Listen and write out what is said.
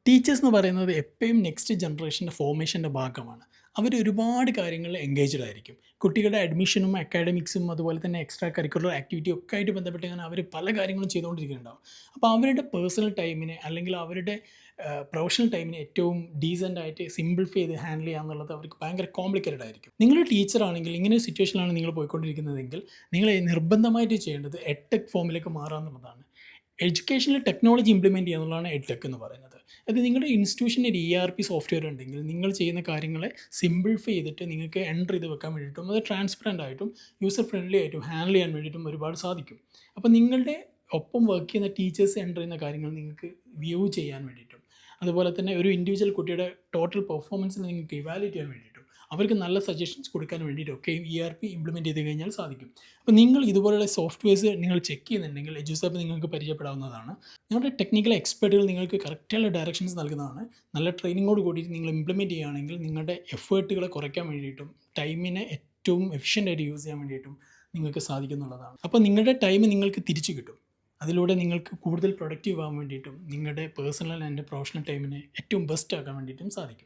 Teachers എന്ന് പറയുന്നത് എപ്പോഴും നെക്സ്റ്റ് ജനറേഷൻ്റെ ഫോർമേഷൻ്റെ ഭാഗമാണ്. അവർ ഒരുപാട് കാര്യങ്ങളിൽ എൻഗേജ്ഡ് ആയിരിക്കും. കുട്ടികളുടെ അഡ്മിഷനും അക്കാഡമിക്സും അതുപോലെ തന്നെ എക്സ്ട്രാ കരിക്കുലർ ആക്ടിവിറ്റി ഒക്കെ ആയിട്ട് ബന്ധപ്പെട്ട് ഇങ്ങനെ അവർ പല കാര്യങ്ങളും ചെയ്തുകൊണ്ടിരിക്കുന്നുണ്ടാവും. അപ്പോൾ അവരുടെ പേഴ്സണൽ ടൈമിനെ അല്ലെങ്കിൽ അവരുടെ പ്രൊഫഷണൽ ടൈമിനെ ഏറ്റവും ഡീസൻ്റ് ആയിട്ട് സിംപ്ലിഫൈ ചെയ്ത് ഹാൻഡിൽ ചെയ്യുക എന്നുള്ളത് അവർക്ക് ഭയങ്കര കോംപ്ലിക്കേറ്റഡ് ആയിരിക്കും. നിങ്ങളൊരു ടീച്ചറാണെങ്കിൽ ഇങ്ങനെ ഒരു സിറ്റുവേഷനിലാണ് നിങ്ങൾ പോയിക്കൊണ്ടിരിക്കുന്നതെങ്കിൽ നിങ്ങൾ നിർബന്ധമായിട്ട് ചെയ്യേണ്ടത് എഡ്ടെക് ഫോമിലേക്ക് മാറുക എന്നുള്ളതാണ്. എഡ്യൂക്കേഷനിൽ ടെക്നോളജി ഇംപ്ലിമെൻറ്റ് ചെയ്യുക എന്നുള്ളതാണ് എഡ്ടെക് എന്ന് പറയുന്നത്. അത് നിങ്ങളുടെ ഇൻസ്റ്റിറ്റ്യൂഷന് ഒരു ERP സോഫ്റ്റ്വെയർ ഉണ്ടെങ്കിൽ നിങ്ങൾ ചെയ്യുന്ന കാര്യങ്ങളെ സിംപ്ലിഫൈ ചെയ്തിട്ട് നിങ്ങൾക്ക് എൻ്റർ ചെയ്ത് വെക്കാൻ വേണ്ടിയിട്ടും അത് ട്രാൻസ്പെറൻ്റ് ആയിട്ടും യൂസർ ഫ്രണ്ട്ലി ആയിട്ടും ഹാൻഡിൽ ചെയ്യാൻ വേണ്ടിയിട്ടും ഒരുപാട് സാധിക്കും. അപ്പോൾ നിങ്ങളുടെ ഒപ്പം വർക്ക് ചെയ്യുന്ന ടീച്ചേഴ്സ് എൻ്റർ ചെയ്യുന്ന കാര്യങ്ങൾ നിങ്ങൾക്ക് വ്യൂ ചെയ്യാൻ വേണ്ടിയിട്ടും അതുപോലെ തന്നെ ഒരു ഇൻഡിവിജ്വൽ കുട്ടിയുടെ ടോട്ടൽ പെർഫോമൻസിനെ നിങ്ങൾക്ക് ഇവാലുവേറ്റ് ചെയ്യാൻ വേണ്ടിയിട്ടും അവർക്ക് നല്ല സജഷൻസ് കൊടുക്കാൻ വേണ്ടിയിട്ടൊക്കെ ERP ഇംപ്ലിമെൻറ്റ് ചെയ്ത് കഴിഞ്ഞാൽ സാധിക്കും. അപ്പോൾ നിങ്ങൾ ഇതുപോലുള്ള സോഫ്റ്റ്വെയർസ് നിങ്ങൾ ചെക്ക് ചെയ്യുന്നുണ്ടെങ്കിൽ എഡ്യൂസാപ്പ് നിങ്ങൾക്ക് പരിചയപ്പെടാവുന്നതാണ്. നിങ്ങളുടെ ടെക്നിക്കൽ എക്സ്പെർട്ടുകൾ നിങ്ങൾക്ക് കറക്റ്റായുള്ള ഡയറക്ഷൻസ് നൽകുന്നതാണ്. നല്ല ട്രെയിനിങ്ങോട് കൂടിയിട്ട് നിങ്ങൾ ഇംപ്ലിമെൻറ്റ് ചെയ്യുകയാണെങ്കിൽ നിങ്ങളുടെ എഫേർട്ടുകളെ കുറയ്ക്കാൻ വേണ്ടിയിട്ടും ടൈമിനെ ഏറ്റവും എഫിഷ്യൻ്റായിട്ട് യൂസ് ചെയ്യാൻ വേണ്ടിയിട്ടും നിങ്ങൾക്ക് സാധിക്കുന്നുള്ളതാണ്. അപ്പോൾ നിങ്ങളുടെ ടൈം നിങ്ങൾക്ക് തിരിച്ചു കിട്ടും. അതിലൂടെ നിങ്ങൾക്ക് കൂടുതൽ പ്രൊഡക്റ്റീവ് ആകാൻ വേണ്ടിയിട്ടും നിങ്ങളുടെ പേഴ്സണൽ ആൻഡ് പ്രൊഫഷണൽ ടൈമിനെ ഏറ്റവും ബെസ്റ്റ് ആക്കാൻ വേണ്ടിയിട്ടും സാധിക്കും.